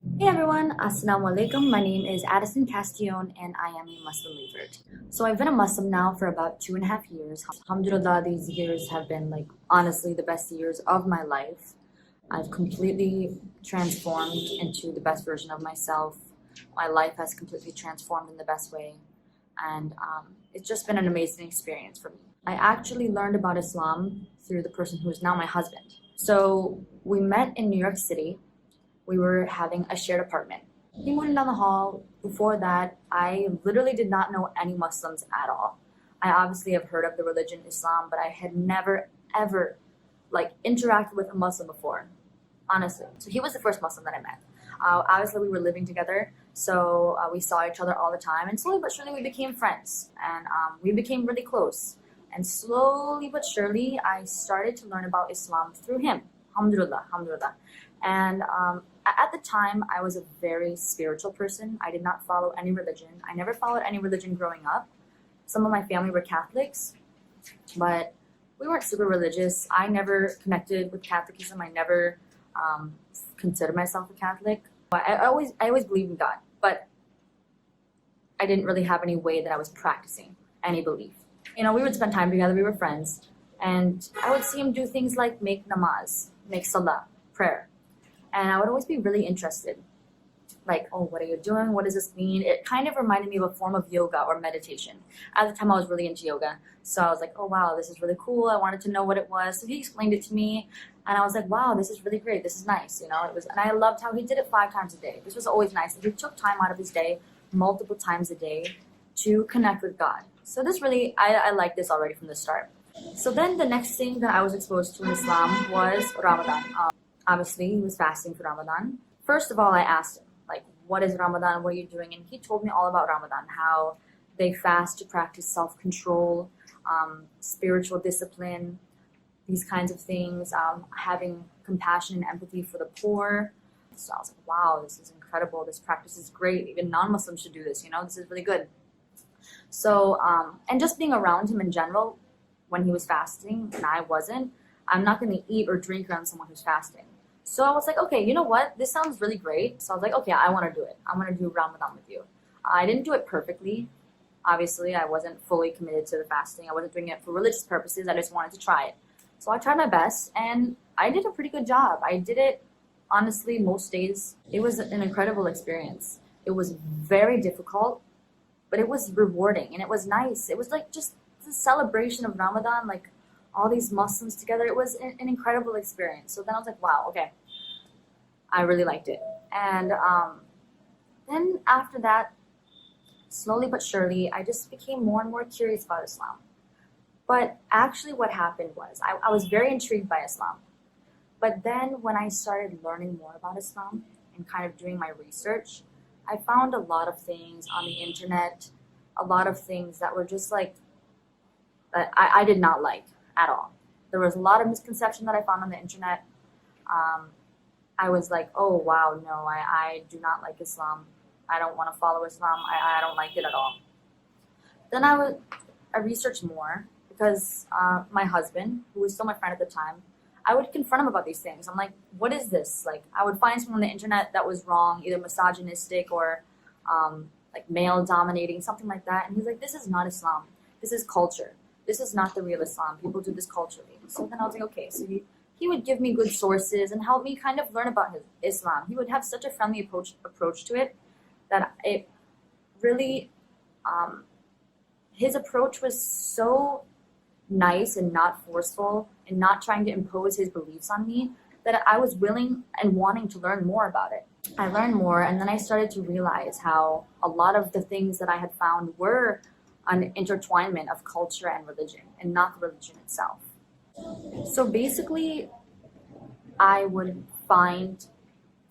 Hey everyone, Assalamu alaikum. My name is Addison Castillon and I am a Muslim revert. So I've been a Muslim now for about 2.5 years. Alhamdulillah, these years have been honestly the best years of my life. I've completely transformed into the best version of myself. My life has completely transformed in the best way. And it's just been an amazing experience for me. I actually learned about Islam through the person who is now my husband. So we met in New York City. We were having a shared apartment. He moved down the hall. Before that, I literally did not know any Muslims at all. I obviously have heard of the religion Islam, but I had never ever interacted with a Muslim before, honestly. So he was the first Muslim that I met. Obviously, we were living together, so we saw each other all the time, and slowly but surely we became friends, and we became really close. And slowly but surely, I started to learn about Islam through him. Alhamdulillah, alhamdulillah. And at the time, I was a very spiritual person. I did not follow any religion. I never followed any religion growing up. Some of my family were Catholics, but we weren't super religious. I never connected with Catholicism. I never considered myself a Catholic. I always believed in God, but I didn't really have any way that I was practicing any belief. We would spend time together. We were friends, and I would see him do things like make namaz, make salah, prayer. And I would always be really interested. Like, oh, what are you doing? What does this mean? It kind of reminded me of a form of yoga or meditation. At the time, I was really into yoga. So I was like, oh, wow, this is really cool. I wanted to know what it was. So he explained it to me. And I was like, wow, this is really great. This is nice. And I loved how he did it 5 times a day. This was always nice. And he took time out of his day, multiple times a day, to connect with God. So this really, I liked this already from the start. So then the next thing that I was exposed to in Islam was Ramadan. Obviously, he was fasting for Ramadan. First of all, I asked him, what is Ramadan? What are you doing? And he told me all about Ramadan, how they fast to practice self-control, spiritual discipline, these kinds of things, having compassion and empathy for the poor. So I was like, wow, this is incredible. This practice is great. Even non-Muslims should do this, this is really good. So, and just being around him in general, when he was fasting and I wasn't, I'm not going to eat or drink around someone who's fasting. So I was like, okay, you know what? This sounds really great. So I was like, okay, I want to do it. I want to do Ramadan with you. I didn't do it perfectly. Obviously, I wasn't fully committed to the fasting. I wasn't doing it for religious purposes. I just wanted to try it. So I tried my best, and I did a pretty good job. I did it, honestly, most days. It was an incredible experience. It was very difficult, but it was rewarding, and it was nice. It was just the celebration of Ramadan, all these Muslims together. It was an incredible experience. So then I was like, wow, okay, I really liked it. And then after that, slowly but surely, I just became more and more curious about Islam. But actually what happened was I was very intrigued by Islam. But then when I started learning more about Islam and kind of doing my research, I found a lot of things on the internet, a lot of things that were just that I did not like at all. There was a lot of misconception that I found on the internet. I was like, oh wow, no, I do not like Islam. I don't want to follow Islam. I don't like it at all. Then I researched more because my husband, who was still my friend at the time, I would confront him about these things. I'm like, what is this? I would find something on the internet that was wrong, either misogynistic or male dominating, something like that. And he's like, this is not Islam. This is culture. This is not the real Islam. People do this culturally. So then I was like, okay. So he would give me good sources and help me kind of learn about his Islam. He would have such a friendly approach to it that it really, his approach was so nice and not forceful and not trying to impose his beliefs on me that I was willing and wanting to learn more about it. I learned more, and then I started to realize how a lot of the things that I had found were an intertwinement of culture and religion and not the religion itself. So basically, I would find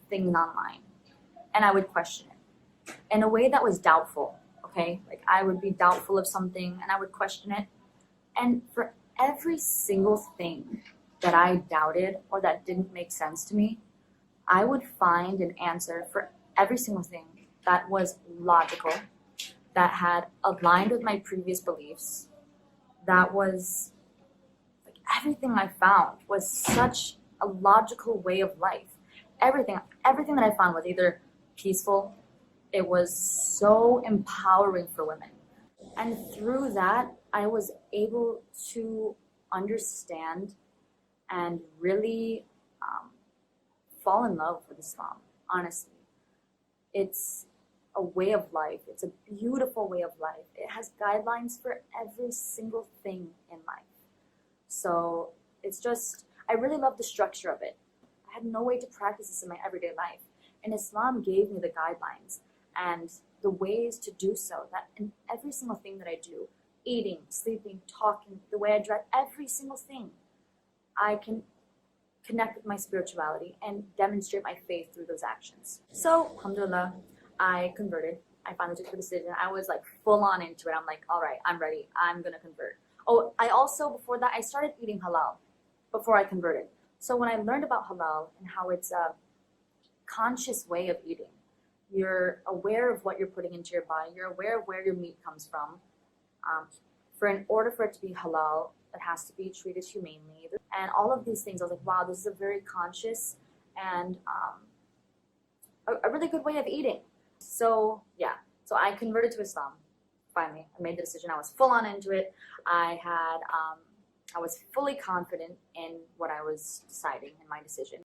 things online and I would question it in a way that was doubtful, okay? I would be doubtful of something and I would question it. And for every single thing that I doubted or that didn't make sense to me, I would find an answer for every single thing that was logical, that had aligned with my previous beliefs, that was everything I found was such a logical way of life. everything that I found was either peaceful, it was so empowering for women. And through that, I was able to understand and really fall in love with Islam, honestly. It's a way of life. It's a beautiful way of life. It has guidelines for every single thing in life. So it's just, I really love the structure of it. I had no way to practice this in my everyday life. And Islam gave me the guidelines and the ways to do so, that in every single thing that I do, eating, sleeping, talking, the way I drive, every single thing, I can connect with my spirituality and demonstrate my faith through those actions. So, alhamdulillah, I converted. I finally took the decision. I was like full on into it. I'm like, all right, I'm ready. I'm going to convert. Oh, I also, before that, I started eating halal before I converted. So when I learned about halal and how it's a conscious way of eating, you're aware of what you're putting into your body. You're aware of where your meat comes from. In order for it to be halal, it has to be treated humanely. And all of these things, I was like, wow, this is a very conscious and a really good way of eating. So yeah, so I converted to Islam. Finally, I made the decision. I was full on into it. I was fully confident in what I was deciding in my decision.